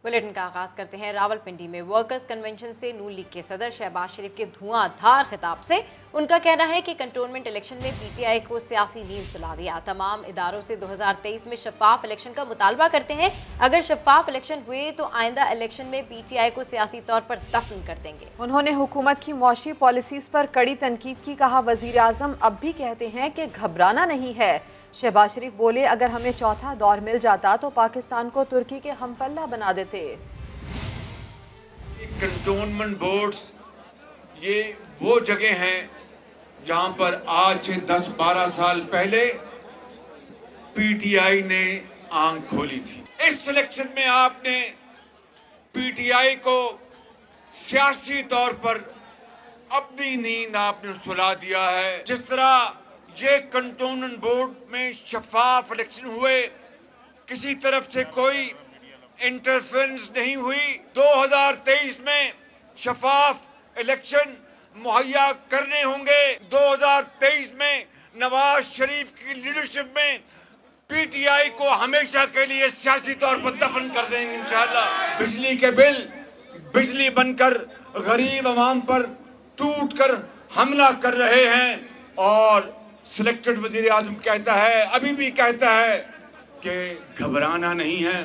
Bulletin का आगाज करते हैं रावलपिंडी में वर्कर्स कन्वेंशन से नून लीग के सदर शहबाज शरीफ के धुआंधार खिताब से। उनका कहना है कि कंटोनमेंट इलेक्शन में पीटीआई को सियासी नींद सुला दिया। तमाम इदारों से 2023 में शफाफ इलेक्शन का मुतालबा करते हैं। अगर शफाफ इलेक्शन हुए तो आइंदा इलेक्शन में पीटीआई को सियासी तौर पर दफन कर देंगे। उन्होंने हुकूमत की मुआशी पॉलिसीज पर कड़ी तनकीद की। कहा, वजीर आजम अब भी कहते हैं कि घबराना नहीं है। शहबाज शरीफ बोले, अगर हमें चौथा दौर मिल जाता तो पाकिस्तान को तुर्की के हमपल्ला बना देते। कंटोनमेंट बोर्ड्स ये वो जगह हैं जहां पर आज से 10-12 साल पहले पीटीआई ने आंख खोली थी। इस सिलेक्शन में आपने पीटीआई को सियासी तौर पर अपनी नींद आपने सुला दिया है। जिस तरह ये कंटोनमेंट बोर्ड में शफाफ इलेक्शन हुए, किसी तरफ से कोई इंटरफेरेंस नहीं हुई। 2023 में शफाफ इलेक्शन मुहैया करने होंगे। 2023 में नवाज शरीफ की लीडरशिप में पीटीआई को हमेशा के लिए सियासी तौर पर दफन कर देंगे इंशाअल्लाह। बिजली के बिल बिजली बनकर गरीब अवाम पर टूट कर हमला कर रहे हैं और सिलेक्टेड वजीर आजम कहता है, अभी भी कहता है कि घबराना नहीं है।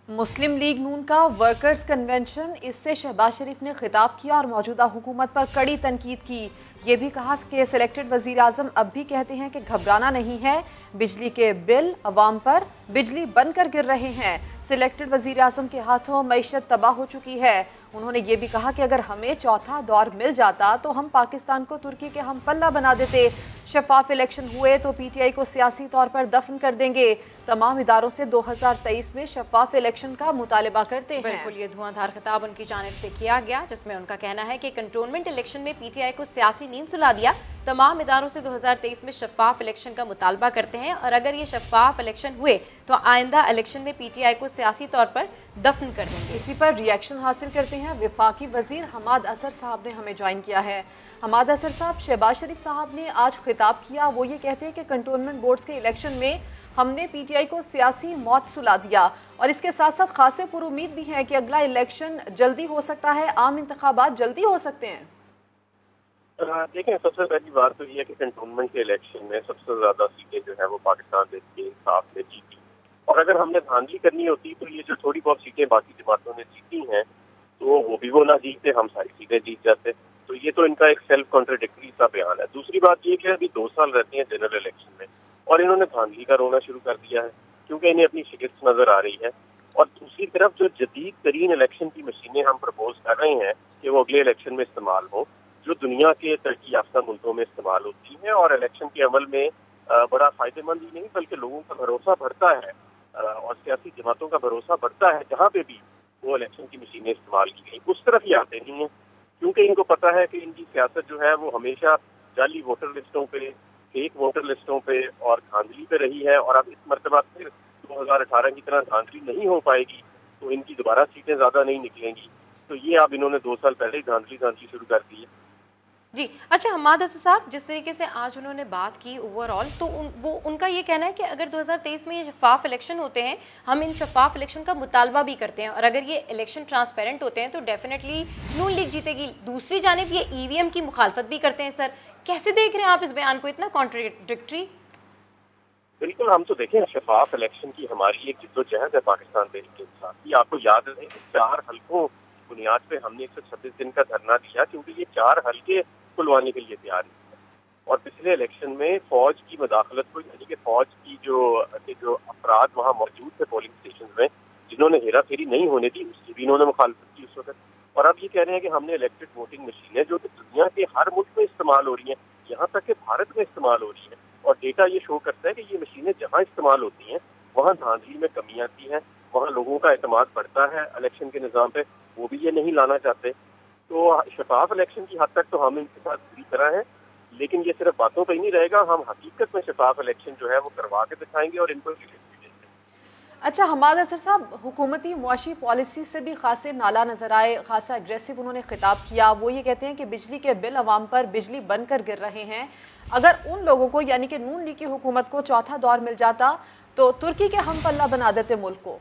मुस्लिम लीग नून का वर्कर्स कन्वेंशन, इससे शहबाज शरीफ ने खिताब किया और मौजूदा हुकूमत पर कड़ी तनकीद की। ये भी कहा कि सिलेक्टेड वजीर आजम अब भी कहते हैं कि घबराना नहीं है। बिजली के बिल अवाम पर बिजली बनकर गिर रहे हैं। सिलेक्टेड वजीर आजम के हाथों मईशत तबाह हो चुकी है। उन्होंने ये भी कहा कि अगर हमें चौथा दौर मिल जाता तो हम पाकिस्तान को तुर्की के हमपल्ला बना देते। शफाफ इलेक्शन हुए तो पीटीआई को सियासी तौर पर दफन कर देंगे। तमाम इदारों से 2023 में शफाफ इलेक्शन का मुतालबा करते हैं। बिल्कुल, ये धुआंधार खिताब उनकी जानिब से किया गया, जिसमें उनका कहना है कि कंटोनमेंट इलेक्शन में पीटीआई को सियासी नींद सुला दिया। तमाम इदारों से 2023 में शफाफ इलेक्शन का मुतालबा करते हैं और अगर ये शफाफ इलेक्शन हुए तो आइंदा इलेक्शन में पीटीआई को सियासी तौर पर दफन कर देंगे। इसी पर रिएक्शन हासिल करते हैं वफाकी वजीर हमाद असर साहब ने हमें ज्वाइन किया है। हमाद असर साहब, शहबाज शरीफ साहब ने आज खिताब किया। वो ये कहते हैं कि कंटोनमेंट बोर्ड्स के इलेक्शन में हमने पीटीआई को सियासी मौत सुला दिया और इसके साथ साथ खासे पुरुमीद भी हैं कि अगला इलेक्शन जल्दी हो सकता है, आम इंतखाबात जल्दी हो सकते हैं। देखें, सबसे पहली बात तो ये है कि कंटोनमेंट के इलेक्शन में सबसे ज्यादा सीटें जो है वो पाकिस्तान तहरीक इंसाफ ने जीती और अगर हमने धांधली करनी होती तो ये जो थोड़ी बहुत सीटें बाकी जमातों ने जीती हैं तो वो भी वो ना जीतते, हम सारी सीटें जीत जाते। तो ये तो इनका एक सेल्फ कॉन्ट्राडिक्टरी सा बयान है। दूसरी बात ये कि अभी 2 साल रहते हैं जनरल इलेक्शन में और इन्होंने धांधली का रोना शुरू कर दिया है क्योंकि इन्हें अपनी शिकस्त नजर आ रही है। और दूसरी तरफ जो जदीद तरीन इलेक्शन की मशीनें हम प्रपोज कर रहे हैं कि वो अगले इलेक्शन में इस्तेमाल हो, जो दुनिया के तरक्की याफ्ता मुल्कों में इस्तेमाल होती हैं और इलेक्शन के अमल में बड़ा फायदेमंद ही नहीं बल्कि लोगों का भरोसा बढ़ता है और सियासी जमातों का भरोसा बढ़ता है जहाँ पे भी वो इलेक्शन की मशीनें इस्तेमाल की गई। उस तरफ ही आते नहीं है क्योंकि इनको पता है कि इनकी सियासत जो है वो हमेशा जाली वोटर लिस्टों पे, फेक वोटर लिस्टों पे और धांधली पे रही है और अब इस मरतबा फिर 2018 की तरह धांधली नहीं हो पाएगी तो इनकी दोबारा सीटें ज्यादा नहीं निकलेंगी। तो ये अब इन्होंने 2 साल पहले ही धांधली शुरू कर दी है। जी अच्छा, हमाद असर साहब, जिस तरीके से आज उन्होंने बात की ओवरऑल, तो उनका ये कहना है कि अगर 2023 में ये शफाफ इलेक्शन होते हैं, हम इन शफाफ इलेक्शन का मुतालबा भी करते हैं और अगर ये इलेक्शन ट्रांसपेरेंट होते हैं तो डेफिनेटली नून लीग जीतेगी। दूसरी जानिब ये ईवीएम की मुखालफत भी करते हैं। सर, कैसे देख रहे हैं आप इस बयान को, इतना कॉन्ट्रडिक्टरी? बिल्कुल, हम तो देखें शफाफ इलेक्शन की हमारी एक जिद्दोजहद है पाकिस्तान तहरीक इंसाफ की। आपको याद है 4 हल्कों बुनियाद पे हमने 126 दिन का धरना दिया क्योंकि ये 4 हल्के खुलवाने के लिए तैयार है और पिछले इलेक्शन में फौज की मदाखलत को, यानी कि फौज की जो अफराद वहाँ मौजूद थे पोलिंग स्टेशन में जिन्होंने हेरा फेरी नहीं होने दी, उसकी भी इन्होंने मुखालफत की उस वक्त। और अब ये कह रहे हैं कि हमने इलेक्ट्रिक वोटिंग मशीनें जो कि दुनिया के हर मुल्क में इस्तेमाल हो रही हैं, यहाँ तक कि भारत में इस्तेमाल हो रही है और डेटा ये शो करता है कि ये मशीनें जहाँ इस्तेमाल होती हैं वहाँ धांधली में कमी आती है, वहाँ लोगों का एतमाद बढ़ता है इलेक्शन के निज़ाम पे। वो भी ये नहीं लाना चाहते। तो शफाफ इलेक्शन की हद तक तो हम इनके साथ पूरी तरह हैं, लेकिन ये सिर्फ बातों पे ही नहीं रहेगा, हम हकीकत में शफाफ इलेक्शन जो है वो करवा के दिखाएंगे और इनको अच्छा, हमाद असर साहब, हुकूमती मुआशी पॉलिसी से भी खासे नाला नजर आए, खासा एग्रेसिव उन्होंने खिताब किया। वो ये कहते हैं कि बिजली के बिल अवाम पर बिजली बनकर गिर रहे हैं। अगर उन लोगों को यानी कि नून लीग की हुकूमत को चौथा दौर मिल जाता तो तुर्की के हम पल्ला बना देते मुल्क को।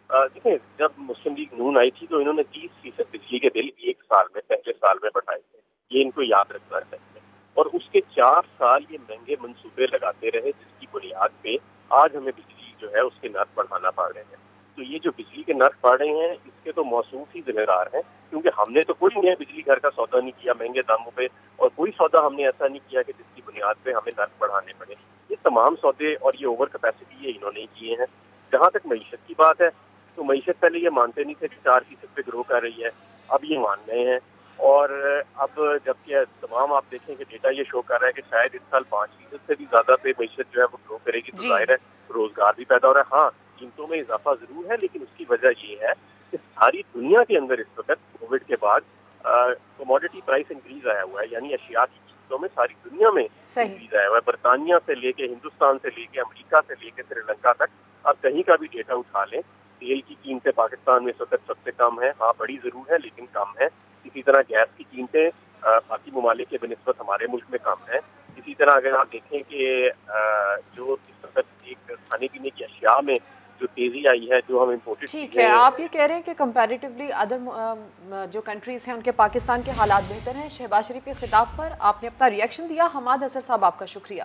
دیکھیں جب مسلم لیگ نون آئی تھی تو انہوں نے 30% بجلی کے بل ایک سال میں پہلے سال میں بڑھائے تھے، یہ ان کو یاد رکھنا چاہیے، اور اس کے 4 سال یہ مہنگے منصوبے لگاتے رہے جس کی بنیاد پہ آج ہمیں بجلی جو ہے اس کے نرخ بڑھانا پڑ رہے ہیں۔ تو یہ جو بجلی کے نرخ بڑھ رہے ہیں اس کے تو موصوف ہی ذمہ دار ہیں، کیونکہ ہم نے تو کوئی نیا بجلی گھر کا سودا نہیں کیا مہنگے داموں پہ، اور کوئی سودا ہم نے ایسا نہیں کیا کہ جس کی بنیاد پہ ہمیں نرخ بڑھانے پڑے۔ یہ تمام سودے اور یہ اوور کیپیسٹی یہ انہوں نے کیے ہیں۔ جہاں تک معیشت کی بات ہے تو معیشت پہلے یہ مانتے نہیں تھے کہ 4% پہ گرو کر رہی ہے، اب یہ مان رہے ہیں، اور اب جبکہ تمام آپ دیکھیں کہ ڈیٹا یہ شو کر رہا ہے کہ شاید اس سال 5% سے بھی زیادہ پہ معیشت جو ہے وہ گرو کرے گی، تو ظاہر ہے روزگار بھی پیدا ہو رہا ہے۔ ہاں قیمتوں میں اضافہ ضرور ہے، لیکن اس کی وجہ یہ ہے کہ ساری دنیا کے اندر اس وقت کووڈ کے بعد کموڈٹی پرائس انکریز آیا ہوا ہے، یعنی اشیاء کی قیمتوں میں ساری دنیا میں انکریز آیا ہوا ہے، برطانیہ سے لے کے ہندوستان سے لے کے امریکہ سے لے کے سری لنکا تک۔ آپ کہیں کا بھی ڈیٹا اٹھا لیں، تیل کی قیمتیں پاکستان میں اس وقت سب سے کم ہیں، ہاں بڑی ضرور ہے لیکن کم ہے۔ اسی طرح گیس کی قیمتیں باقی ممالک کے بنسبت ہمارے ملک میں کم ہیں۔ اسی طرح اگر آپ دیکھیں کہ جو اس وقت ایک کھانے پینے کی اشیاء میں جو تیزی آئی ہے، جو ہم امپورٹڈ، ٹھیک ہے، آپ یہ کہہ رہے ہیں کہ کمپیریٹیولی ادر جو کنٹریز ہیں ان کے پاکستان کے حالات بہتر ہیں۔ شہباز شریف کے خطاب پر آپ نے اپنا ریئیکشن دیا۔ حماد اظہر صاحب آپ کا شکریہ۔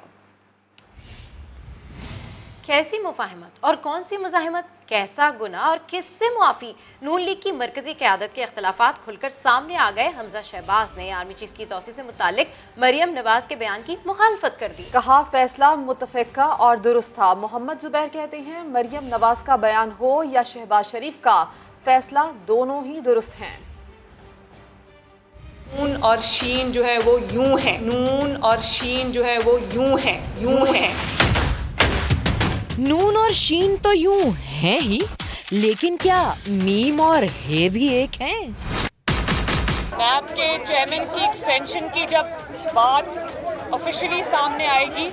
کیسی مفاہمت اور کون سی مزاحمت، کیسا گناہ اور کس سے معافی؟ نون لیگ کی مرکزی قیادت کے اختلافات کھل کر سامنے آ گئے۔ حمزہ شہباز نے آرمی چیف کی توسیع سے متعلق مریم نواز کے بیان کی مخالفت کر دی، کہا فیصلہ متفقہ اور درست تھا۔ محمد زبیر کہتے ہیں مریم نواز کا بیان ہو یا شہباز شریف کا، فیصلہ دونوں ہی درست ہیں۔ نون اور شین جو ہے وہ یوں ہیں، نون اور شین جو ہے وہ یوں ہیں، یوں ہیں۔ نون اور شین تو یوں ہیں ہی، لیکن کیا میم اور ہے بھی ایک ہیں؟ نیب کے چیئرمین کی ایکسٹینشن کی جب بات آفیشلی سامنے آئے گی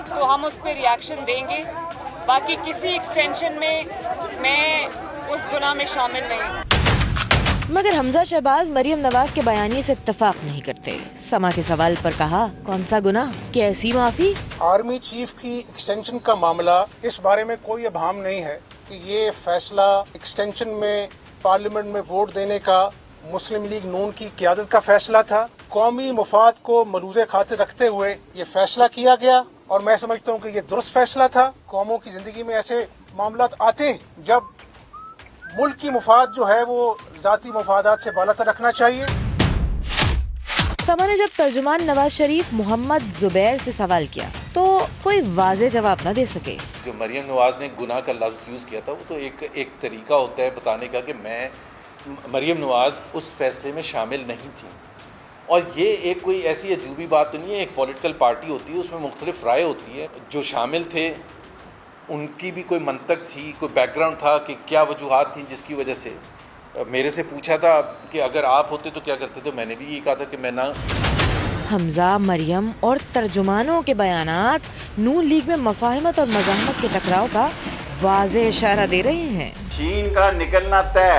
تو ہم اس پہ ریاکشن دیں گے، باقی کسی ایکسٹینشن میں اس گناہ میں شامل نہیں ہوں۔ مگر حمزہ شہباز مریم نواز کے بیانیے سے اتفاق نہیں کرتے۔ سما کے سوال پر کہا کون سا گناہ، کیسی معافی؟ آرمی چیف کی ایکسٹینشن کا معاملہ، اس بارے میں کوئی ابہام نہیں ہے کہ یہ فیصلہ ایکسٹینشن میں پارلیمنٹ میں ووٹ دینے کا مسلم لیگ نون کی قیادت کا فیصلہ تھا۔ قومی مفاد کو ملوز خاطر رکھتے ہوئے یہ فیصلہ کیا گیا، اور میں سمجھتا ہوں کہ یہ درست فیصلہ تھا۔ قوموں کی زندگی میں ایسے معاملات آتے ہیں جب ملک کی مفاد جو ہے وہ ذاتی مفادات سے بالاتر رکھنا چاہیے۔ سما نے جب ترجمان نواز شریف محمد زبیر سے سوال کیا تو کوئی واضح جواب نہ دے سکے۔ جو مریم نواز نے گناہ کا لفظ یوز کیا تھا وہ تو ایک طریقہ ہوتا ہے بتانے کا کہ مریم نواز اس فیصلے میں شامل نہیں تھی، اور یہ ایک کوئی ایسی عجوبی بات تو نہیں ہے۔ ایک پولیٹیکل پارٹی ہوتی ہے، اس میں مختلف رائے ہوتی ہے، جو شامل تھے ان کی بھی کوئی منطق تھی، کوئی بیک گراؤنڈ تھا کہ کیا وجوہات تھیں جس کی وجہ سے میرے سے پوچھا تھا کہ اگر آپ ہوتے تو کیا کرتے، تو میں نے بھی یہی کہا تھا کہ میں نہ۔ حمزہ، مریم اور ترجمانوں کے بیانات نون لیگ میں مفاہمت اور مزاحمت کے ٹکراؤ کا واضح اشارہ دے رہے ہیں۔ چین کا نکلنا طے۔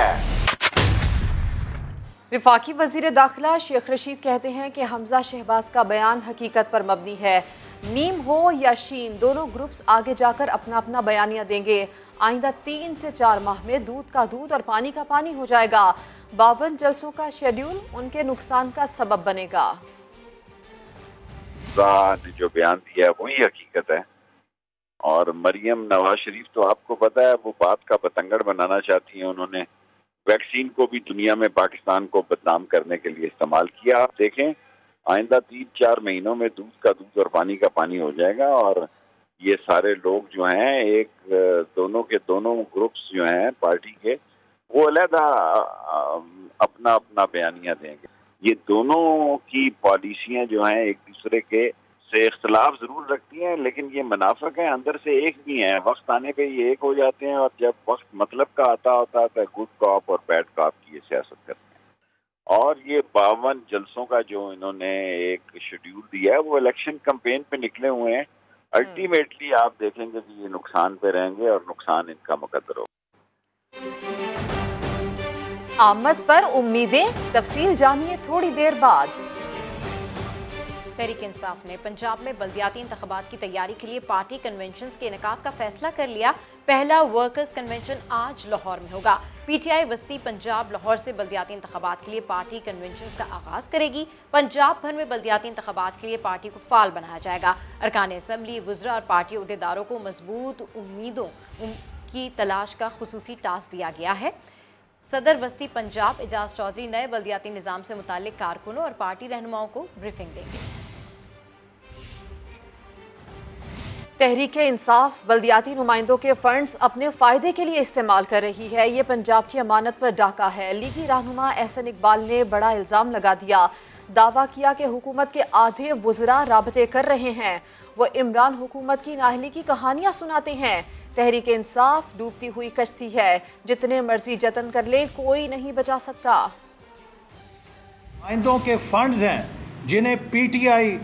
وفاقی وزیر داخلہ شیخ رشید کہتے ہیں کہ حمزہ شہباز کا بیان حقیقت پر مبنی ہے۔ نیم ہو یا شین، دونوں گروپس آگے جا کر اپنا اپنا بیانیہ دیں گے۔ آئندہ 3 سے 4 ماہ میں دودھ کا دودھ اور پانی کا پانی ہو جائے گا۔ 52 جلسوں کا شیڈیول ان کے نقصان کا سبب بنے گا۔ نے جو بیان دیا ہے وہی حقیقت ہے، اور مریم نواز شریف تو آپ کو پتا ہے وہ بات کا بتنگڑ بنانا چاہتی ہیں۔ انہوں نے ویکسین کو بھی دنیا میں پاکستان کو بدنام کرنے کے لیے استعمال کیا۔ آپ دیکھیں آئندہ 3-4 مہینوں میں دودھ کا دودھ اور پانی کا پانی ہو جائے گا، اور یہ سارے لوگ جو ہیں دونوں گروپس جو ہیں پارٹی کے، وہ علیحدہ اپنا اپنا بیانیہ دیں گے۔ یہ دونوں کی پالیسیاں جو ہیں ایک دوسرے کے سے اختلاف ضرور رکھتی ہیں، لیکن یہ منافق ہیں، اندر سے ایک بھی ہیں۔ وقت آنے پہ یہ ایک ہو جاتے ہیں، اور جب وقت مطلب کا آتا ہوتا ہے گڈ کاپ اور بیڈ کاپ کی یہ سیاست کرتے ہیں۔ اور یہ 52 جلسوں کا جو انہوں نے ایک شیڈیول دیا ہے وہ الیکشن کمپین پہ نکلے ہوئے ہیں۔ الٹیمیٹلی آپ دیکھیں گے کہ یہ نقصان پہ رہیں گے، اور نقصان ان کا مقدر ہوگا۔ آمد پر امیدیں، تفصیل جانیے تھوڑی دیر بعد۔ تحریک انصاف نے پنجاب میں بلدیاتی انتخابات کی تیاری کے لیے پارٹی کنونشنز کے انعقاد کا فیصلہ کر لیا۔ पहला वर्कर्स कन्वेंशन आज लाहौर में होगा। पीटीआई वस्ती पंजाब लाहौर से बल्दियाती इंतखाबात के लिए पार्टी कन्वेंशन का आगाज करेगी। पंजाब भर में बल्दियाती इंतखाबात के लिए पार्टी को फाल बनाया जाएगा। अरकान असम्बली, वुज़रा और पार्टी अहदेदारों को मजबूत उम्मीदों की तलाश का खुसूसी टास्क दिया गया है। सदर वस्ती पंजाब एजाज चौधरी नए बल्दियाती निज़ाम से मुताल्लिक कारकुनों और पार्टी रहनुमाओं को ब्रीफिंग देंगे। तहरीक इंसाफ बल्दियाती नुमाइंदों के फंड्स अपने फायदे के लिए इस्तेमाल कर रही है। ये पंजाब की अमानत पर डाका है। लीगी रहनुमा एहसन इकबाल ने बड़ा इल्जाम लगा दिया। दावा किया कि हुकूमत के आधे वुज़रा राबते कर रहे हैं। वो इमरान हुकूमत की नाअहली की कहानियां सुनाते हैं। तहरीक इंसाफ डूबती हुई कश्ती है, जितने मर्जी जतन कर ले कोई नहीं बचा सकता। नुमाइंदों के फंड्स हैं जिन्हें पीटीआई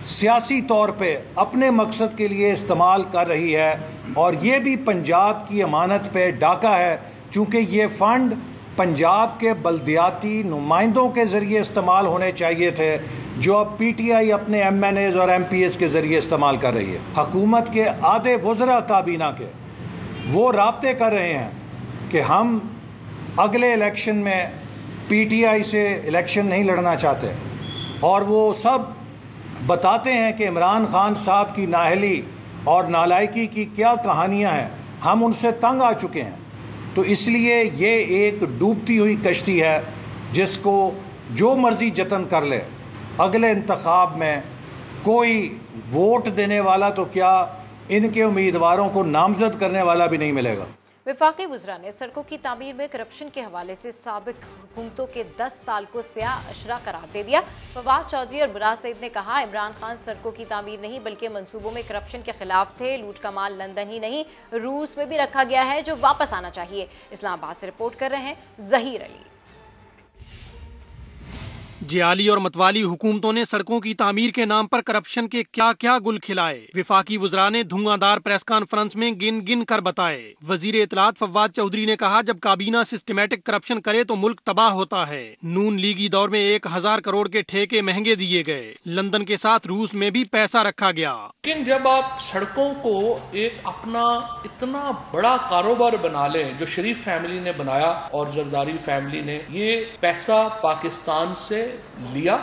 सियासी तौर पे अपने मकसद के लिए इस्तेमाल कर रही है, और ये भी पंजाब की अमानत पे डाका है, चूँकि ये फ़ंड पंजाब के बल्दियाती नुमाइंदों के ज़रिए इस्तेमाल होने चाहिए थे, जो अब पीटीआई अपने एमएनएज़ और एमपीएस के ज़रिए इस्तेमाल कर रही है। हुकूमत के आधे वज़रा काबीना के वो राब्ते कर रहे हैं कि हम अगले इलेक्शन में पीटीआई से इलेक्शन नहीं लड़ना चाहते, और वो सब बताते हैं कि इमरान खान साहब की नाअहली और नालायकी की क्या कहानियां हैं। हम उनसे तंग आ चुके हैं, तो इसलिए ये एक डूबती हुई कश्ती है जिसको जो मर्जी जतन कर ले, अगले इंतखाब में कोई वोट देने वाला तो क्या, इनके उम्मीदवारों को नामजद करने वाला भी नहीं मिलेगा। वफाकी वुज़रा ने सड़कों की तामीर में करप्शन के हवाले से साबिक हुकूमतों के 10 साल को स्याह अशरा करार दे दिया। फवाद चौधरी और बुराज सईद ने कहा, इमरान खान सड़कों की तामीर नहीं बल्कि मंसूबों में करप्शन के खिलाफ थे। लूट का माल लंदन ही नहीं रूस में भी रखा गया है, जो वापस आना चाहिए। इस्लामाबाद से रिपोर्ट कर रहे हैं जहीर अली। जियाली और मतवाली हुकूमतों ने सड़कों की तामीर के नाम पर करप्शन के क्या क्या गुल खिलाए। विफाकी वुज़रा ने धुआंधार प्रेस कॉन्फ्रेंस में गिन गिन कर बताए। वजीर इत्तलात फवाद चौधरी ने कहा, जब काबीना सिस्टमेटिक करप्शन करे तो मुल्क तबाह होता है। नून लीगी दौर में 1000 करोड़ के ठेके महंगे दिए गए। लंदन के साथ रूस में भी पैसा रखा गया। लेकिन जब आप सड़कों को एक अपना इतना बड़ा कारोबार बना लें, जो शरीफ फैमिली ने बनाया और जरदारी फैमिली ने, ये पैसा पाकिस्तान से लिया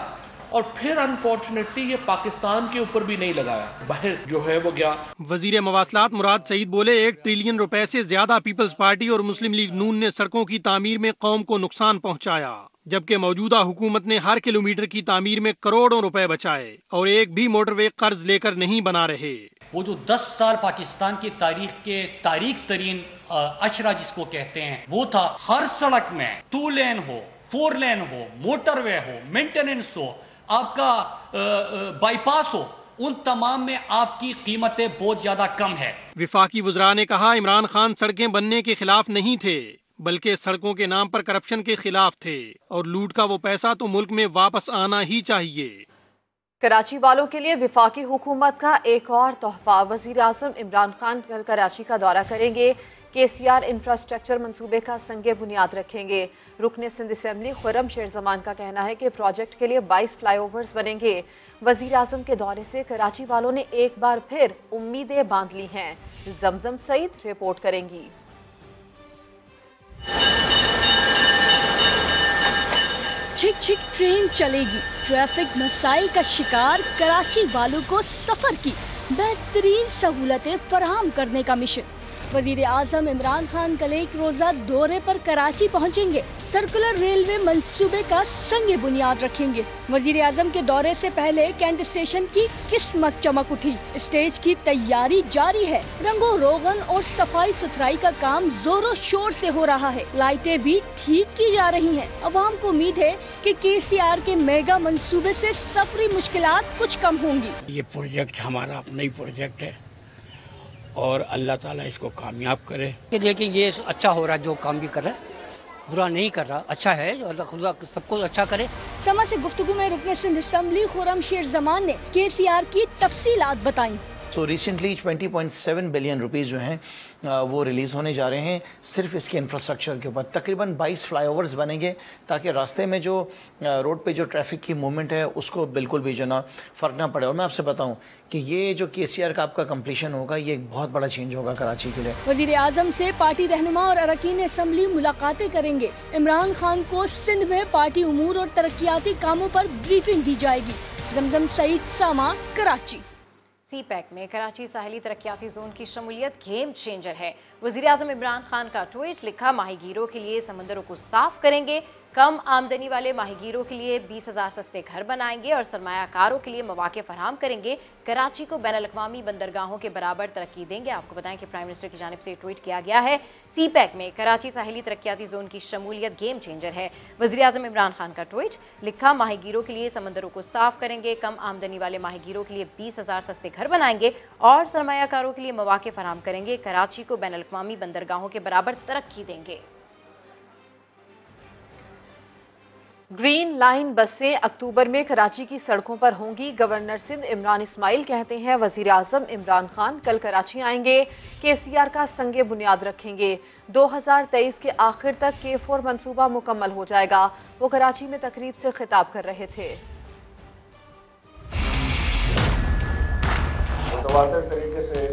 और फिर अनफॉर्चुनेटली ये पाकिस्तान के ऊपर भी नहीं लगाया, बाहर जो है वो गया। वजीर मवासलात मुराद सईद बोले, 1 ट्रिलियन रुपए से ज्यादा पीपल्स पार्टी और मुस्लिम लीग नून ने सड़कों की तामीर में कौम को नुकसान पहुंचाया, जबकि मौजूदा हुकूमत ने हर किलोमीटर की तामीर में करोड़ों रुपए बचाए और एक भी मोटरवे कर्ज लेकर नहीं बना रहे। वो जो 10 साल पाकिस्तान की तारीख के तारीख तरीन अशरा जिसको कहते हैं, वो था हर सड़क में 2 लेन हो, 4 लेन हो, मोटरवे हो, मेंटेनेंस हो, आपका बाईपास हो, उन तमाम में आपकी कीमतें बहुत ज्यादा कम है। विफाकी वुज़रा ने कहा, इमरान खान सड़कें बनने के खिलाफ नहीं थे, बल्कि सड़कों के नाम पर करप्शन के खिलाफ थे, और लूट का वो पैसा तो मुल्क में वापस आना ही चाहिए। कराची वालों के लिए विफाकी हुकूमत का एक और तोहफा। वजीर आज़म इमरान खान कल कराची का दौरा करेंगे। KCR इंफ्रास्ट्रक्चर मंसूबे का संगे बुनियाद रखेंगे। रुकने सिंध असम्बली खुर्रम शेर जमान का कहना है कि प्रोजेक्ट के लिए 22 फ्लाईओवर्स बनेंगे। वजीर आज़म के दौरे से कराची वालों ने एक बार फिर उम्मीदें बांध ली हैं। जमजम सईद रिपोर्ट करेंगी। छिक छिक ट्रेन चलेगी। ट्रैफिक मसाइल का शिकार कराची वालों को सफर की बेहतरीन सहूलतें फराहम करने का मिशन। वजीर आज़म इमरान खान कल एक रोजा दौरे पर कराची पहुंचेंगे। सर्कुलर रेलवे मंसूबे का संगे बुनियाद रखेंगे। वजीर आज़म के दौरे से पहले कैंट स्टेशन की किस्मत चमक उठी। स्टेज की तैयारी जारी है। रंगो रोगन और सफाई सुथराई का काम जोरों शोर से हो रहा है। लाइटें भी ठीक की जा रही हैं। अवाम को उम्मीद है कि KCR के मेगा मंसूबे से सफरी मुश्किलात कुछ कम होंगी। ये प्रोजेक्ट हमारा अपना ही प्रोजेक्ट है और अल्लाह ताला इसको कामयाब करे। लेकिन ये अच्छा हो रहा है, जो काम भी कर रहा है, बुरा नहीं कर रहा, अच्छा है। अल्लाह खुदा सबको अच्छा करे। समा से गुफ्तगू में रुकने सिंध असम्बली खुर्रम शेर जमान ने KCR की तफसीलात बताई। سو ریسنٹلی 20.7 بلین روپیز جو ہیں وہ ریلیز ہونے جا رہے ہیں صرف اس کے انفراسٹرکچر کے اوپر. تقریباً 22 فلائی اوورز بنیں گے تاکہ راستے میں جو روڈ پہ جو ٹریفک کی موومنٹ ہے اس کو بالکل بھی جو نا فرق نہ پڑے. اور میں آپ سے بتاؤں کہ یہ جو KCR کا آپ کا کمپلیشن ہوگا یہ ایک بہت بڑا چینج ہوگا کراچی کے لیے. وزیر اعظم سے پارٹی رہنما اور اراکین اسمبلی ملاقاتیں کریں گے. عمران خان کو سندھ میں پارٹی امور اور ترقیاتی کاموں پر بریفنگ دی جائے گی. زمزم سعید ساما، کراچی. سی پیک میں کراچی ساحلی ترقیاتی زون کی شمولیت گیم چینجر ہے. وزیر اعظم عمران خان کا ٹویٹ، لکھا ماہی گیروں کے لیے سمندروں کو صاف کریں گے، کم آمدنی والے ماہی گیروں کے لیے 20,000 سستے گھر بنائیں گے اور سرمایہ کاروں کے لیے مواقع فراہم کریں گے. کراچی کو بین الاقوامی بندرگاہوں کے برابر ترقی دیں گے. آپ کو بتائیں کہ پرائم منسٹر کی جانب سے ٹویٹ کیا گیا ہے. سی پیک میں کراچی ساحلی ترقیاتی زون کی شمولیت گیم چینجر ہے. وزیر اعظم عمران خان کا ٹویٹ، لکھا ماہی گیروں کے لیے سمندروں کو صاف کریں گے، کم آمدنی والے ماہی گیروں کے لیے 20,000 سستے گھر بنائیں گے اور سرمایہ کاروں کے لیے مواقع فراہم کریں گے. کراچی کو بین الاقوامی بندرگاہوں کے برابر ترقی دیں گے. گرین لائن بسیں اکتوبر میں کراچی کی سڑکوں پر ہوں گی. گورنر سندھ عمران اسماعیل کہتے ہیں وزیر اعظم عمران خان کل کراچی آئیں گے، KCR کا سنگ بنیاد رکھیں گے. 2023 کے آخر تک K4 منصوبہ مکمل ہو جائے گا. وہ کراچی میں تقریب سے خطاب کر رہے تھے. متواتر طریقے سے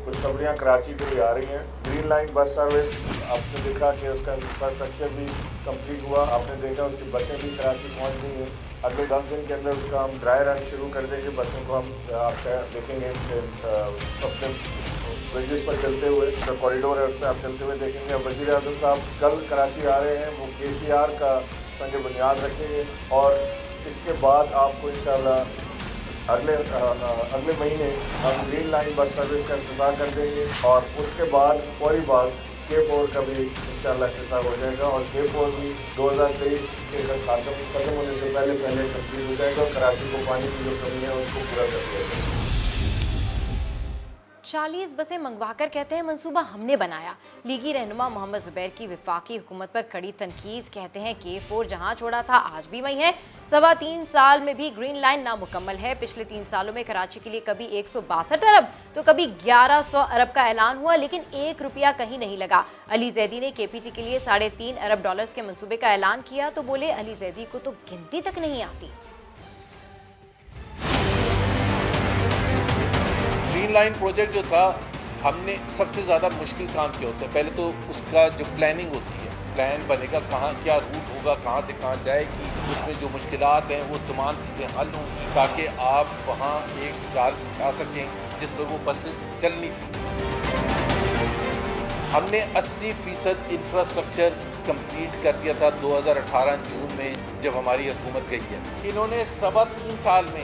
خوشخبریاں کراچی کے لیے آ رہی ہیں. گرین لائن بس سروس آپ نے دیکھا کہ اس کا انفراسٹرکچر بھی کمپلیٹ ہوا. آپ نے دیکھا اس کی بسیں بھی کراچی پہنچ گئی ہیں. اگلے 10 دن کے اندر اس کا ہم ڈرائی رن شروع کر دیں گے. بسوں کو ہم آپ شاید دیکھیں گے اپنے برجز پر چلتے ہوئے، جو کوریڈور ہے اس پہ آپ چلتے ہوئے دیکھیں گے. وزیر اعظم صاحب کل کراچی آ رہے ہیں، وہ KCR کا سنگ بنیاد رکھیں گے اور اس کے بعد آپ کو انشاءاللہ اگلے مہینے ہم گرین لائن بس سروس کا افتتاح کر دیں گے اور اس کے بعد فوری بعد K4 کا بھی انشاءاللہ افتتاح ہو جائے گا اور K4 بھی 2023 کے ختم ہونے سے پہلے کمپلیٹ ہو جائے گا. کراچی کو پانی کی جو کمی ہے اس کو پورا کر دیا جائے گا. 40 بسیں منگوا کر کہتے ہیں منصوبہ ہم نے بنایا. لیگی رہنما محمد زبیر کی وفاقی حکومت پر کڑی تنقید، کہتے ہیں K4 جہاں چھوڑا تھا آج بھی وہی ہے. 3.25 سال میں بھی گرین لائن نامکمل ہے. پچھلے 3 سالوں میں کراچی کے لیے کبھی 162 ارب تو کبھی 1100 ارب کا اعلان ہوا لیکن 1 روپیہ کہیں نہیں لگا. علی زیدی نے KPT کے لیے $3.5 ارب کے منصوبے کا اعلان کیا تو بولے علی زیدی کو تو گنتی تک نہیں آتی. گرین لائن پروجیکٹ جو تھا ہم نے سب سے زیادہ مشکل کام کیا ہوتا ہے. پہلے تو اس کا جو پلاننگ ہوتی ہے، پلان بنے گا کہاں کیا روٹ ہوگا، کہاں سے کہاں جائے گی، اس میں جو مشکلات ہیں وہ تمام چیزیں حل ہوں گی تاکہ آپ وہاں ایک جال بچھا سکیں جس پر وہ بسیں چلنی تھی. ہم نے 80% انفراسٹرکچر کمپلیٹ کر دیا تھا 2018 جون میں جب ہماری حکومت گئی ہے. انہوں نے 3.25 سال میں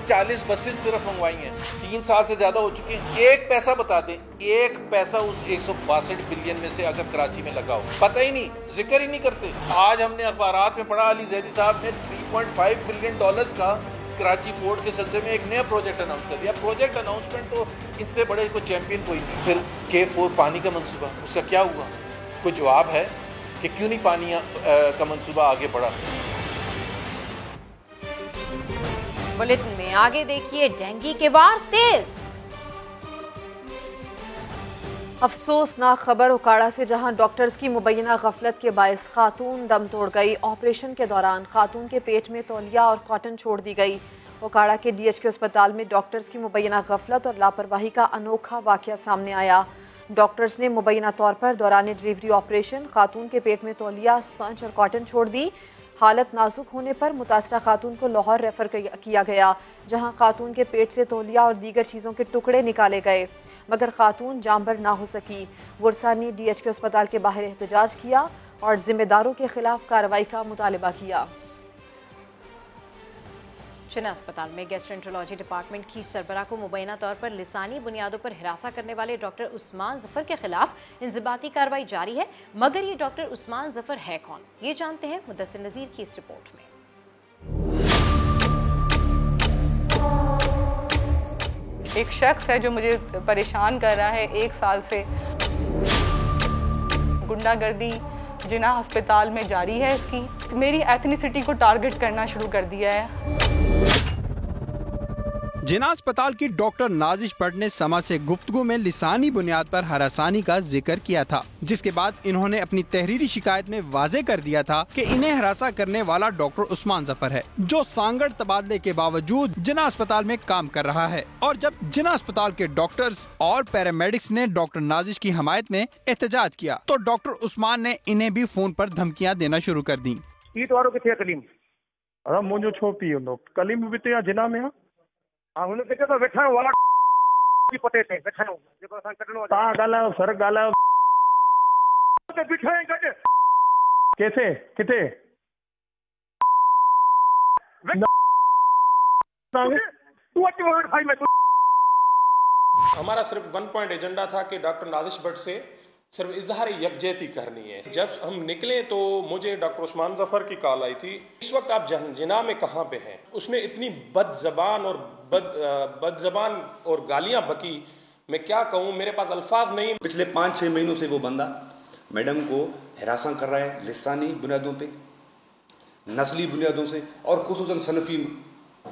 40 بسیں صرف منگوائی ہیں. 3 سال سے زیادہ ہو چکے ہیں. ایک پیسہ بتا دیں، ایک پیسہ اس 162 بلین میں سے اگر کراچی میں لگا ہو، پتہ ہی نہیں، ذکر ہی نہیں کرتے. آج ہم نے اخبارات میں پڑھا علی زیدی صاحب نے $3.5 بلین کا کراچی پورٹ کے سلسلے میں ایک نیا پروجیکٹ اناؤنس کر دیا. پروجیکٹ اناؤنسمنٹ تو ان سے بڑے کوئی چیمپئن کوئی نہیں. پھر K4 پانی کا منصوبہ، اس کا کیا ہوا؟ کوئی جواب ہے کہ کیوں نہیں پانی کا منصوبہ آگے بڑھا؟ بلیٹن میں آگے دیکھیے ڈینگی کے وار تیز. افسوسناک خبر اکاڑا سے، جہاں ڈاکٹرز کی مبینہ غفلت کے باعث خاتون دم توڑ گئی. آپریشن کے دوران خاتون کے پیٹ میں تولیہ اور کاٹن چھوڑ دی گئی. اکاڑا کے DHQ اسپتال میں ڈاکٹرز کی مبینہ غفلت اور لاپرواہی کا انوکھا واقعہ سامنے آیا. ڈاکٹرز نے مبینہ طور پر دوران ڈلیوری آپریشن خاتون کے پیٹ میں تولیہ، اسپنج اور کاٹن چھوڑ دی. حالت نازک ہونے پر متاثرہ خاتون کو لاہور ریفر کیا گیا، جہاں خاتون کے پیٹ سے تولیہ اور دیگر چیزوں کے ٹکڑے نکالے گئے مگر خاتون جانبر نہ ہو سکی. ورثاء نے DHQ اسپتال کے باہر احتجاج کیا اور ذمہ داروں کے خلاف کارروائی کا مطالبہ کیا. چنا اسپتال میں گیسٹرنٹرولوجی ڈپارٹمنٹ کی سربراہ کو مبینہ طور پر لسانی بنیادوں پر ہراساں کرنے والے ڈاکٹر عثمان ظفر کے خلاف انضباطی کارروائی جاری ہے. مگر یہ ڈاکٹر عثمان ظفر ہے کون، یہ جانتے ہیں مدثر نذیر کی اس رپورٹ میں. ایک شخص ہے جو مجھے پریشان کر رہا ہے 1 سال سے. گنڈا گردی جناح ہسپتال میں جاری ہے. اس کی میری ایتھنیسٹی کو ٹارگٹ کرنا شروع کر دیا ہے. जिना अस्पताल की डॉक्टर नाजिश भट्ट ने समा से गुफ्तगू में लिसानी बुनियाद पर हरासानी का जिक्र किया था, जिसके बाद इन्होंने अपनी तहरीरी शिकायत में वाजे कर दिया था कि इन्हें हरासा करने वाला डॉक्टर उस्मान जफर है, जो सांगड़ तबादले के बावजूद जिना अस्पताल में काम कर रहा है। और जब जिना अस्पताल के डॉक्टर्स और पैरामेडिक्स ने डॉक्टर नाजिश की हमायत में एहतजाज किया तो डॉक्टर उस्मान ने इन्हें भी फोन पर धमकियां देना शुरू कर दी। कलीम मुझो छो पी हूंदो कलीम भी ते जिना में हुन ते तो वेठा वाला पते ते वेठा जेको असां कढणो ता गालायो सर गालायो ते बिठा गड कैसे किथे तू अच वहां भाई मैं हमारा सिर्फ 1 पॉइंट एजेंडा था कि डॉक्टर नाजिश भट्ट से सिर्फ इजहार यकजहती करनी है। जब हम निकले तो मुझे डॉक्टर उस्मान जफर की कॉल आई थी, इस वक्त आप जिना में कहाँ पे हैं। उसने इतनी बदजबान और गालियां बकी, मैं क्या कहूँ, मेरे पास अल्फाज नहीं। पिछले 5-6 महीनों से वो बंदा मैडम को हिरासत कर रहा है, लिसानी बुनियादों पे, नस्ली बुनियादों से और खुसूसन सनफी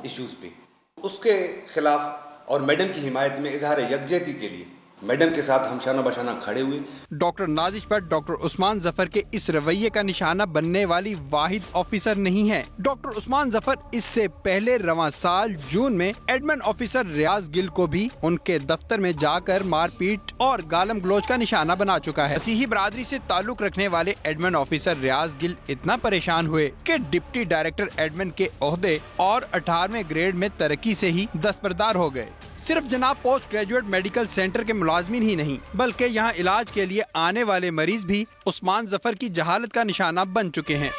इश्यूज पे। उसके खिलाफ और मैडम की हिमायत में इजहार यकजहती के लिए मैडम के साथ हम शाना बशाना खड़े हुए। डॉक्टर नाजिश भट्ट डॉक्टर उस्मान जफर के इस रवैये का निशाना बनने वाली वाहिद ऑफिसर नहीं है। डॉक्टर उस्मान जफर इससे पहले रवां साल जून में एडमिन ऑफिसर रियाज गिल को भी उनके दफ्तर में जाकर मारपीट और गालम गलोच का निशाना बना चुका है। मसीही बरादरी से ताल्लुक रखने वाले एडमिन ऑफिसर रियाज गिल इतना परेशान हुए कि डिप्टी डायरेक्टर एडमिन के ओहदे और 18वें ग्रेड में तरक्की से ही दस्तबरदार हो गए। सिर्फ जनाब पोस्ट ग्रेजुएट मेडिकल सेंटर के मुलाजमीन ही नहीं बल्कि यहाँ इलाज के लिए आने वाले मरीज भी उस्मान जफर की जहालत का निशाना बन चुके हैं।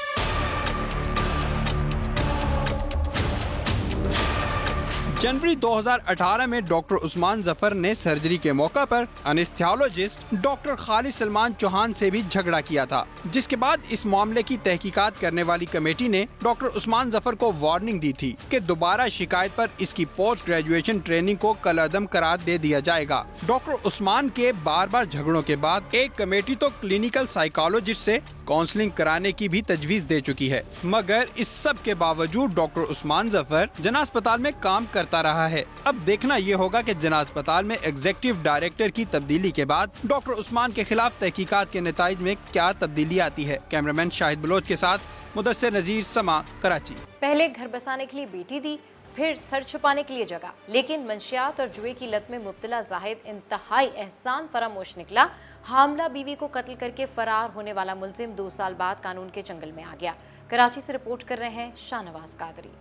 जनवरी 2018 में डॉक्टर उस्मान जफर ने सर्जरी के मौका पर एनेस्थेसियोलॉजिस्ट डॉक्टर खालिद सलमान चौहान से भी झगड़ा किया था, जिसके बाद इस मामले की तहकीकात करने वाली कमेटी ने डॉक्टर उस्मान जफर को वार्निंग दी थी कि दोबारा शिकायत पर इसकी पोस्ट ग्रेजुएशन ट्रेनिंग को कलअदम करार दे दिया जाएगा। डॉक्टर उस्मान के बार बार झगड़ों के बाद एक कमेटी तो क्लिनिकल साइकोलॉजिस्ट से काउंसलिंग कराने की भी तजवीज दे चुकी है, मगर इस सब के बावजूद डॉक्टर उस्मान जफर जिना अस्पताल में काम करता रहा है। अब देखना ये होगा कि जिना अस्पताल में एग्जीक्यूटिव डायरेक्टर की तब्दीली के बाद डॉक्टर उस्मान के खिलाफ तहकीकात के नताइज में क्या तब्दीली आती है। कैमरामैन शाहिद बलोच के साथ मुदस्सिर नजीर, समा, कराची। पहले घर बसाने के लिए बेटी दी, फिर सर छुपाने के लिए जगह, लेकिन मंशियात और जुए की लत में मुब्तला जाहिद इंतहाई एहसान फरामोश निकला। हामला बीवी को कत्ल करके फरार होने वाला मुलजिम 2 साल बाद कानून के जंगल में आ गया। कराची से रिपोर्ट कर रहे हैं शाहनवाज कादरी।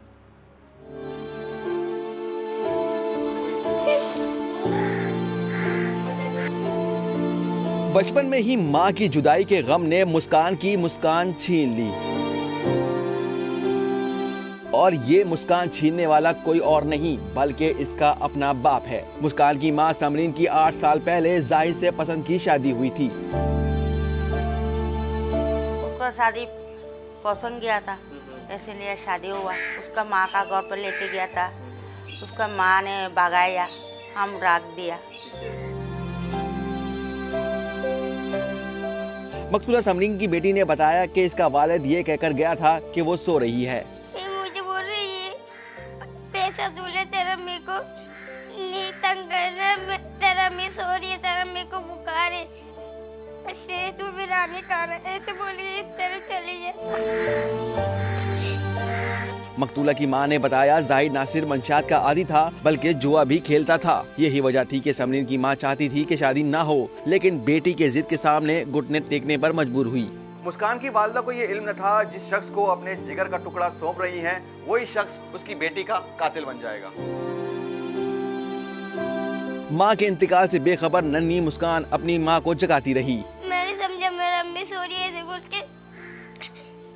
बचपन में ही मां की जुदाई के गम ने मुस्कान की मुस्कान छीन ली, और ये मुस्कान छीनने वाला कोई और नहीं बल्कि इसका अपना बाप है। मुस्कान की मां समरीन की 8 साल पहले जाहिद से पसंद की शादी हुई थी। उसका शादी पसंद गया था, इसलिए शादी हुआ। उसका माँ का घर पर लेके गया था, उसका माँ ने भगाया, हम रख दिया। मकसूदा समरीन की बेटी ने बताया कि इसका वालिद ये कहकर गया था कि वो सो रही है। मुझे बोल रही है पैसा दूल्हे तेरा मेरे को नहीं तंग करना, तेरा मैं सो रही है, तेरा मेरे को बुखार है, इसलिए तू भी रानी खाना, ऐसे बोली, इस तरह चली है। मकतूला की मां ने बताया जाहिद ना सिर्फ मंशात का आदी था बल्कि जुआ भी खेलता था। यही वजह थी कि समरीन की मां चाहती थी कि शादी ना हो, लेकिन बेटी के जिद के सामने घुटने टेकने पर मजबूर हुई। मुस्कान की वालिदा को ये इल्म न था जिस शख्स को अपने जिगर का टुकड़ा सौंप रही हैं, वही शख्स उसकी बेटी का कातिल बन जाएगा। मां के इंतकाल से बेखबर नन्ही मुस्कान अपनी मां को जगाती रही। मैंने समझा मेरा अम्मी सो रही है बोल के,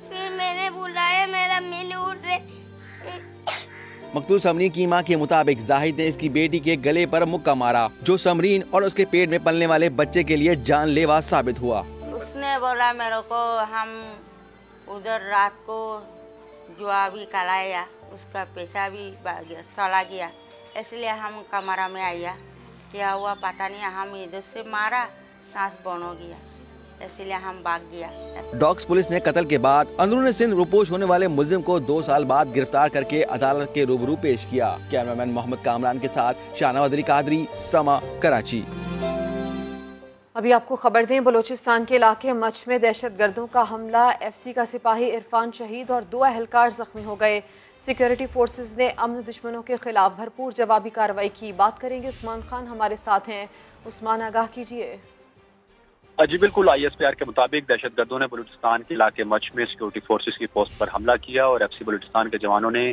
फिर मैंने बुलाया, मेरा अम्मी ने उठ रहे। मकतूल समरीन की मां के मुताबिक जाहिद ने इसकी बेटी के गले पर मुक्का मारा, जो समरीन और उसके पेट में पलने वाले बच्चे के लिए जानलेवा साबित हुआ। उसने बोला मेरे को, हम उधर रात को जुआ भी खिलाया, उसका पैसा भी चला गया, इसलिए हम कमरा में आया। क्या हुआ पता नहीं, हम इधर से मारा, सांस बंद हो गया। इसीलिए हम भाग गया। डॉग्स पुलिस ने कत्ल के बाद अंदरूनी सिंध रुपोश होने वाले मुलजिम को 2 साल बाद गिरफ्तार करके अदालत के रूबरू पेश किया। कैमरामैन मोहम्मद कामरान के साथ शाहनवाज कादरी, समा, कराची। अभी आपको खबर दें, बलूचिस्तान के इलाके मच में दहशतगर्दों का हमला, FC का सिपाही इरफान शहीद और 2 अहलकार जख्मी हो गए। सिक्योरिटी फोर्सेस ने अमन दुश्मनों के खिलाफ भरपूर जवाबी कार्रवाई की। बात करेंगे, उस्मान खान हमारे साथ हैं। उस्मान, आगाह कीजिए। जी बिल्कुल, ISPR के मुताबिक दहशतगर्दों ने बलूचिस्तान के इलाके मच में सिक्योरिटी फोर्सेस की पोस्ट पर हमला किया और FC बलूचिस्तान के जवानों ने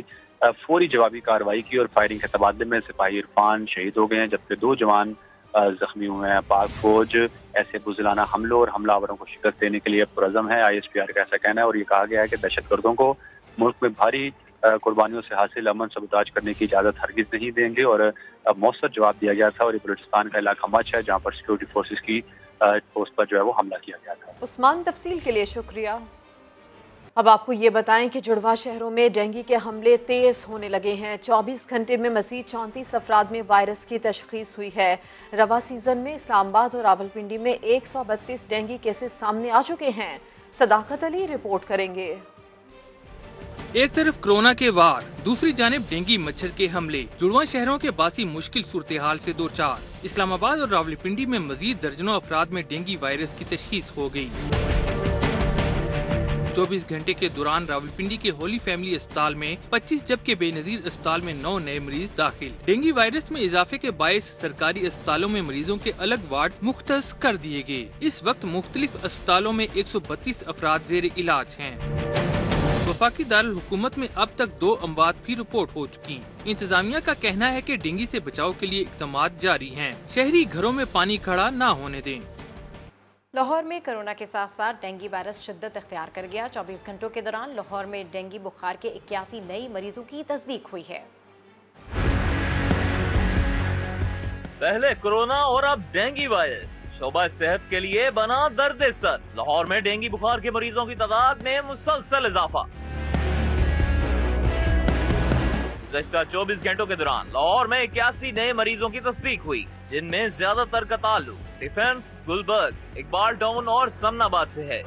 फौरी जवाबी कार्रवाई की और फायरिंग के तबादले में सिपाही इरफान शहीद हो गए हैं, जबकि 2 जवान जख्मी हुए हैं। पाक फौज ऐसे बुज़दिलाना हमलों और हमलावरों को शिकस्त देने के लिए पुरज़म है, ISPR का ऐसा कहना है। और ये कहा गया है कि दहशतगर्दों को मुल्क में भारी कुर्बानियों से हासिल अमन सबूताज करने की इजाज़त हरगिज़ नहीं देंगे और मौसर जवाब दिया गया था। और ये बलूचिस्तान का इलाका मच है जहाँ पर सिक्योरिटी फोर्सेस की पोस्ट पर जो है वो हमला किया गया था। उस्मान, तफसील के लिए शुक्रिया। अब आपको ये बताएं कि जुड़वा शहरों में डेंगू के हमले तेज होने लगे हैं। 24 घंटे में मजीद 34 अफराद में वायरस की तशखीस हुई है। रवा सीजन में इस्लामाबाद और रावलपिंडी में 132 डेंगू केसेस सामने आ चुके हैं। सदाकत अली रिपोर्ट करेंगे। एक तरफ कोरोना के वार, दूसरी जानिब डेंगू मच्छर के हमले। जुड़वा शहरों के बासी मुश्किल सूरत हाल से दो चार। इस्लामाबाद और रावलपिंडी में मजीद दर्जनों अफराद में डेंगू वायरस की तशखीस हो गई। 24 घंटे के दौरान रावलपिंडी के होली फैमिली अस्पताल में 25 जबकि बेनजीर अस्पताल में 9 नए मरीज दाखिल। डेंगू वायरस में इजाफे के बायस सरकारी अस्पतालों में मरीजों के अलग वार्ड मुख्तस कर दिए गए। इस वक्त मुख्तलिफ अस्पतालों में 132 अफराद जेर इलाज हैं। वफाकी दारुल हुकूमत में अब तक 2 अमवात भी रिपोर्ट हो चुकी। इंतजामिया का कहना है कि डेंगू से बचाव के लिए इक़दामात जारी हैं। शहरी घरों में पानी खड़ा न होने दें। लाहौर में कोरोना के साथ साथ डेंगू वायरस शिद्दत इख्तियार कर गया। 24 घंटों के दौरान लाहौर में डेंगू बुखार के 81 नई मरीजों की तस्दीक हुई है। पहले कोरोना और अब डेंगू वायरस, शोबा सेहत के लिए बना दर्द सर। लाहौर में डेंगू बुखार के मरीजों की तादाद में मुसलसल इजाफा। गुज़श्ता 24 घंटों के दौरान लाहौर में 81 नए मरीजों की तस्दीक हुई, जिनमें ज्यादातर का ताल्लुक डिफेंस, गुलबर्ग, इकबाल टाउन और समनाबाद से है।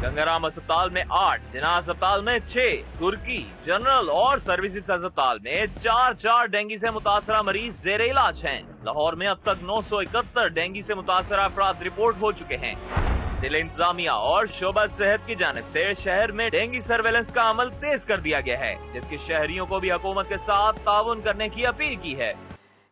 गंगाराम अस्पताल में 8, जिना अस्पताल में 6, तुर्की, जनरल और सर्विसेज अस्पताल में 4 डेंगू से मुतासरा मरीज जेर इलाज हैं। लाहौर में अब तक 971 डेंगू से मुतासरा अफराद रिपोर्ट हो चुके हैं। जिला इंतजामिया और शोबा सेहत की जानिब से शहर में डेंगू सर्वेलेंस का अमल तेज कर दिया गया है, जबकि शहरियों को भी हुकूमत के साथ ताउन करने की अपील की है।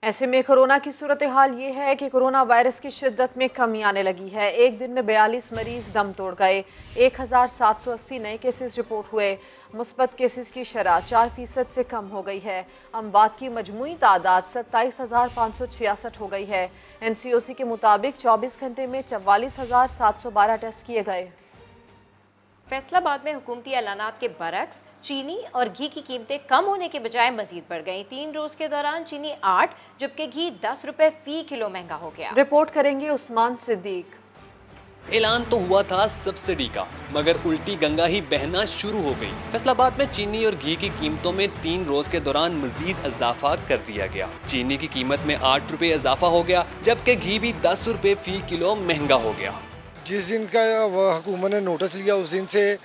ऐसे में कोरोना की सूरत हाल ये है कि कोरोना वायरस की शिद्दत में कमी आने लगी है। एक दिन में 42 मरीज दम तोड़ गए। 1780 नए केसेस रिपोर्ट हुए। मुस्बत केसेस की शरह 4% से कम हो गई है। अमवात की मजमूई तादाद 27,566 हो गई है। NCOC के मुताबिक 24 घंटे में 44,712 टेस्ट किए गए। फैसलाबाद में हुकूमती ऐलानात के बरक्स चीनी और घी की कीमतें कम होने के बजाय मजीद बढ़ गई। 3 रोज के दौरान चीनी 8 जबकि घी 10 रुपए फी किलो महंगा हो गया। रिपोर्ट करेंगे उस्मान सिद्दीक। ऐलान तो हुआ था सब्सिडी का, मगर उल्टी गंगा ही बहना शुरू हो गई। फैसलाबाद में चीनी और घी की कीमतों में 3 रोज के दौरान मजीद इजाफा कर दिया गया। चीनी की कीमत में 8 रुपए इजाफा हो गया, जबकि घी भी 10 रुपए फी किलो महंगा हो गया। जिस दिन का हुकूमत ने नोटिस लिया उस दिन से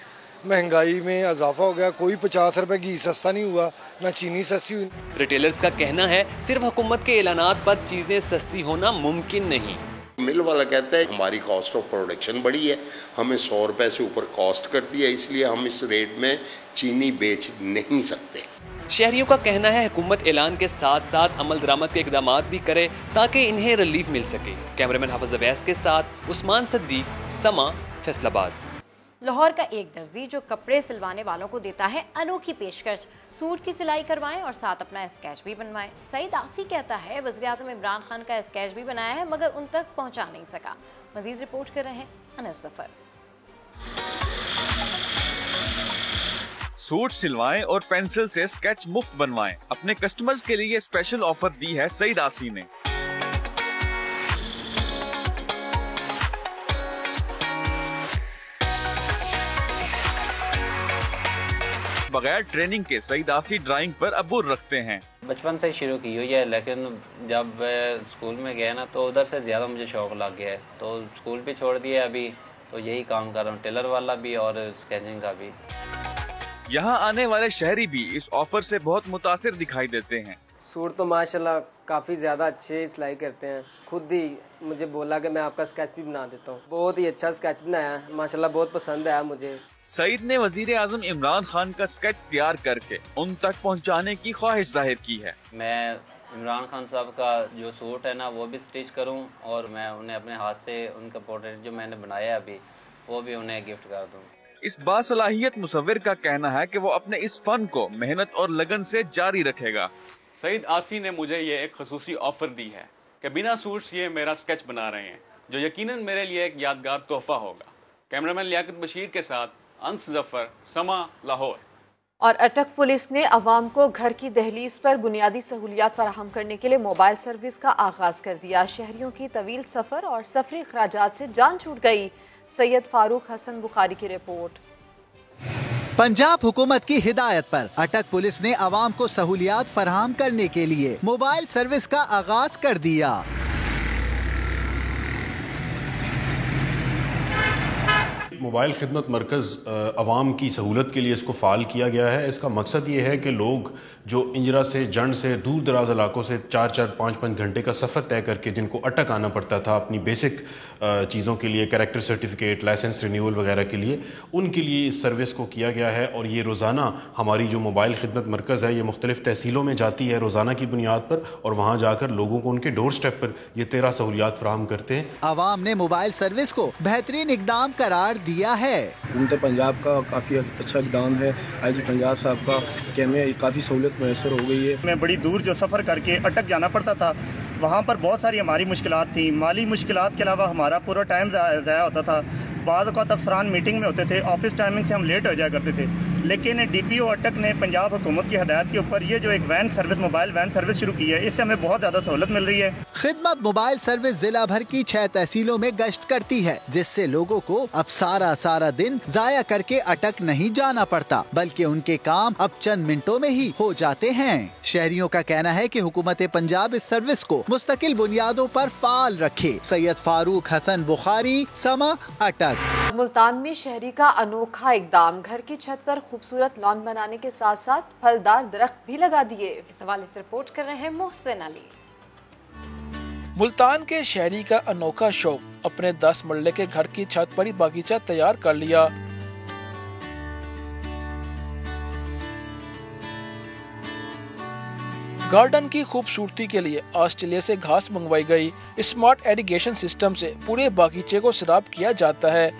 महंगाई में इजाफा हो गया। कोई 50 रुपए घी सस्ता नहीं हुआ, ना चीनी सस्ती हुई। रिटेलर्स का कहना है सिर्फ हुकूमत के ऐलानात पर चीजें सस्ती होना मुमकिन नहीं। मिल वाला कहता है हमारी कॉस्ट ऑफ प्रोडक्शन बढ़ी है, हमें 100 रुपए से ऊपर कॉस्ट करती है, इसलिए हम इस रेट में चीनी बेच नहीं सकते। शहरियों का कहना है हुकूमत ऐलान के साथ साथ अमल दरामद के इकदाम भी करे ताकि इन्हें रिलीफ मिल सके। कैमरामैन हाफिज अवैस के साथ उस्मान सिद्दीक, समा, फैसलाबाद। लाहौर का एक दर्जी जो कपड़े सिलवाने वालों को देता है अनोखी पेशकश, सूट की सिलाई करवाएं और साथ अपना स्केच भी बनवाएं। सईद आसी कहता है वज़ीर-ए-आज़म इमरान खान का स्केच भी बनाया है मगर उन तक पहुंचा नहीं सका। मजीद रिपोर्ट कर रहे हैं अनस ज़फर। सूट सिलवाएं और पेंसिल से स्केच मुफ्त बनवाएं। अपने कस्टमर्स के लिए स्पेशल ऑफर दी है सईद आसी ने। बगैर ट्रेनिंग के सईद आसी ड्राइंग पर अबूर रखते हैं। बचपन से शुरू की हुई है, लेकिन जब स्कूल में गया ना तो उधर से ज्यादा मुझे शौक लग गया है, तो स्कूल भी छोड़ दिया। अभी तो यही काम कर रहा हूँ, टेलर वाला भी और स्केचिंग का भी। यहाँ आने वाले शहरी भी इस ऑफर से बहुत मुतासिर दिखाई देते हैं। सूट तो माशाल्लाह काफ़ी ज़्यादा अच्छे सिलाई करते हैं, खुद ही मुझे बोला कि मैं आपका स्केच भी बना देता हूँ। बहुत ही अच्छा स्केच बनाया है माशाल्लाह, बहुत पसंद आया मुझे। सईद ने वजीर आजम इमरान खान का स्केच तैयार करके उन तक पहुँचाने की ख्वाहिश जाहिर की है। मैं इमरान खान साहब का जो सूट है ना वो भी स्टिच करूं और मैं उन्हें अपने हाथ से उनका पोर्ट्रेट जो मैंने बनाया अभी वो भी उन्हें गिफ्ट कर दूं। इस बासलाहियत मुसव्विर का कहना है कि वो अपने इस फन को मेहनत और लगन से जारी रखेगा। सईद आसी ने मुझे ये एक खसूसी ऑफर दी है कि बिना सूट सिए मेरा स्केच बना रहे हैं, जो यकीनन मेरे लिए एक यादगार तोहफा होगा। कैमरामैन लियाकत बशीर के साथ अंस जफर, समा, लाहौर। और अटक पुलिस ने अवाम को घर की दहलीज पर बुनियादी सहूलियात फराहम करने के लिए मोबाइल सर्विस का आगाज कर दिया। शहरियों की तवील सफर और सफरी अखराजात से जान छूट गई। सैयद फारूक हसन बुखारी की रिपोर्ट। पंजाब हुकूमत की हिदायत पर अटक पुलिस ने अवाम को सहूलियात फराहम करने के लिए मोबाइल सर्विस का आगाज कर दिया। मोबाइल खिदमत मरकज़ अवाम की सहूलत के लिए इसको फ़ाल किया गया है। इसका मकसद ये है कि लोग जो इंजरा से जंड से दूर दराज इलाकों से 4-4, 5-5 घंटे का सफ़र तय करके जिनको अटक आना पड़ता था अपनी बेसिक चीज़ों के लिए, कैरेक्टर सर्टिफिकेट, लाइसेंस रिन्यूअल वगैरह के लिए, उनके लिए इस सर्विस को किया गया है। और ये रोज़ाना हमारी जो मोबाइल खिदमत मरकज़ है ये मुख्तलिफ़ तहसीलों में जाती है रोज़ाना की बुनियाद पर, और वहाँ जाकर लोगों को उनके डोर स्टेप पर ये 13 सहूलियात फराहम करते हैं। अवाम ने मोबाइल सर्विस को बेहतरीन इकदाम करार दिया है। हुकूमत पंजाब का काफ़ी अच्छा इकदाम है। IG पंजाब साहब का कि हमें काफ़ी सहूलत मैसर हो गई है। मैं बड़ी दूर जो सफ़र करके अटक जाना पड़ता था, वहाँ पर बहुत सारी हमारी मुश्किलात थी। माली मुश्किलात के अलावा हमारा पूरा टाइम ज़ाया होता था। बाद वक़्त अफसरान मीटिंग में होते थे, ऑफिस टाइमिंग से हम लेट हो जाया करते थे। लेकिन DPO अटक ने पंजाब हुकूमत की हदायत के ऊपर ये जो एक van service, mobile van service शुरू की है, इससे हमें बहुत ज़्यादा सहूलत मिल रही है। खिदमत मोबाइल सर्विस जिला भर की 6 तहसीलों में गश्त करती है, जिससे लोगों को अब सारा दिन जाया करके अटक नहीं जाना पड़ता, बल्कि उनके काम अब चंद मिनटों में ही हो जाते हैं। शहरियों का कहना है कि हुकूमत पंजाब इस सर्विस को मुस्तकिल बुनियादों पर फाल रखे। सैयद फारूक हसन बुखारी, समा, अटक। मुल्तान में शहरी का अनोखा इकदाम, घर की छत पर खूबसूरत लॉन बनाने के साथ साथ फलदार दरख्त भी लगा दिए। इस हवाले से रिपोर्ट कर रहे हैं मोहसिन अली। मुल्तान के शहरी का अनोखा शौक, अपने 10 मरले के घर की छत पर ही बागीचा तैयार कर लिया। गार्डन की खूबसूरती के लिए ऑस्ट्रेलिया से घास मंगवाई गई। स्मार्ट इरिगेशन सिस्टम से पूरे बागीचे को सैराब किया जाता है,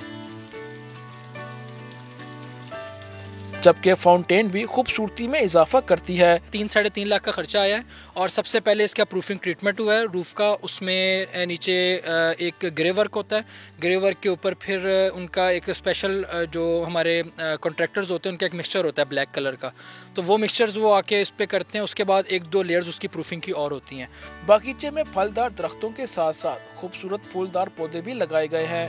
जबकि फाउंटेन भी खूबसूरती में इजाफा करती है। 3-3.5 लाख का खर्चा आया है और सबसे पहले इसका प्रूफिंग ट्रीटमेंट हुआ है रूफ का। उसमें नीचे एक ग्रे वर्क होता है, ग्रे वर्क के ऊपर फिर उनका एक स्पेशल जो हमारे कॉन्ट्रैक्टर्स होते हैं उनका एक मिक्सचर होता है ब्लैक कलर का, तो वो मिक्सचर्स वो आके इस पे करते हैं। उसके बाद 1-2 लेयर्स उसकी प्रूफिंग की और होती हैं। बागीचे में फलदार दरख्तों के साथ साथ खूबसूरत फूलदार पौधे भी लगाए गए हैं।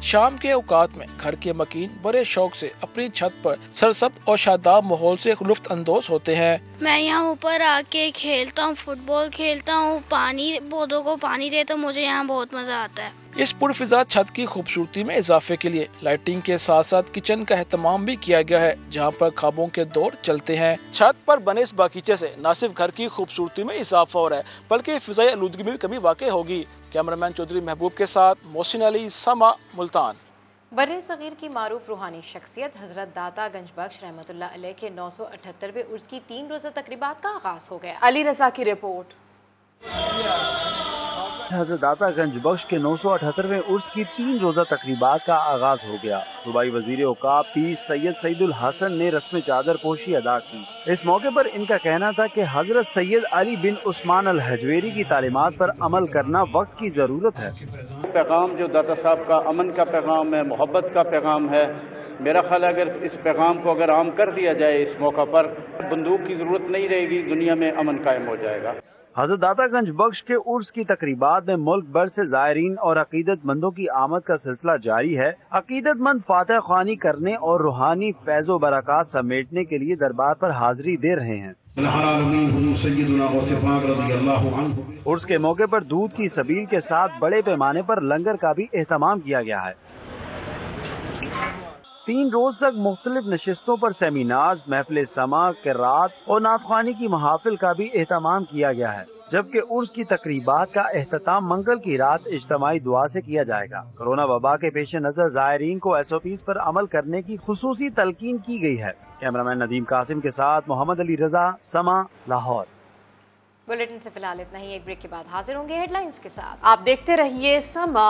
शाम के औकात में घर के मकीन बड़े शौक से अपनी छत पर सरसब्ज और शादाब माहौल से लुत्फ अंदोज होते हैं। मैं यहाँ ऊपर आके खेलता हूँ, फुटबॉल खेलता हूँ, पानी पौधों को पानी देता हूँ, मुझे यहाँ बहुत मजा आता है। इस पुरफिजा छत की खूबसूरती में इजाफे के लिए लाइटिंग के साथ साथ किचन का एहतमाम भी किया गया है, जहाँ पर ख्वाबों के दौर चलते हैं। छत पर बने इस बागीचे से न सिर्फ घर की खूबसूरती में इजाफा हो रहा है, बल्कि फिजाई आलूदगी में भी कमी वाक़ई होगी। कैमरामैन चौधरी महबूब के साथ मोहसिन अली, समा, मुल्तान। बर्रे सगीर की मारूफ रूहानी शख्सियत हजरत दाता गंज बख्श रहमतुल्लाह अलैह के 978वें उर्स की 3 रोज़ा तकरीबात का आगाज हो गया। अली रजा की रिपोर्ट। हजरत दाता गंज बख्श के 978वें उर्स की 3 रोज़ा तकरीबात का आगाज हो गया। सूबाई वजीर औकाफ पीर सैयद सईदुल हसन ने रस्म चादर पोशी अदा की। इस मौके पर इनका कहना था कि हजरत सैयद अली बिन उस्मान अल हजवेरी की तालीमात पर अमल करना वक्त की जरूरत है। पैगाम जो दाता साहब का अमन का पैगाम है, मोहब्बत का पैगाम है, मेरा ख्याल है अगर इस पैगाम को अगर आम कर दिया जाए इस मौका पर, बंदूक की जरूरत नहीं रहेगी, दुनिया में अमन कायम हो जाएगा। हजरत दाता गंज बख्श के उर्स की तकरीबात में मुल्क भर से ज़ायरीन और अकीदतमंदों की आमद का सिलसिला जारी है। अकीदतमंद फातह ख्वानी करने और रूहानी फैज़ो बरक़ात समेटने के लिए दरबार पर हाजिरी दे रहे हैं। उर्स के मौके पर दूध की सबील के साथ बड़े पैमाने पर लंगर का भी एहतमाम किया गया है। 3 रोज तक मुख्तलिफ नशिस्तों पर सेमिनार्स, महफिल समा, किरात और नातख्वानी की महाफिल का भी एहतमाम किया गया है, जबकि उर्स की तकरीबात का एहतमाम मंगल की रात इज्तिमाई दुआ से किया जाएगा। कोरोना वबा के पेश नजर ज़ायरीन को SOPs पर अमल करने की खुसूसी तलकीन की गई है। कैमरामैन नदीम कासिम के साथ मोहम्मद अली रजा, समा, लाहौर। बुलेटिन से फिलहाल इतना ही। एक ब्रेक के बाद हाजिर होंगे हेडलाइंस के साथ। आप देखते रहिए समा।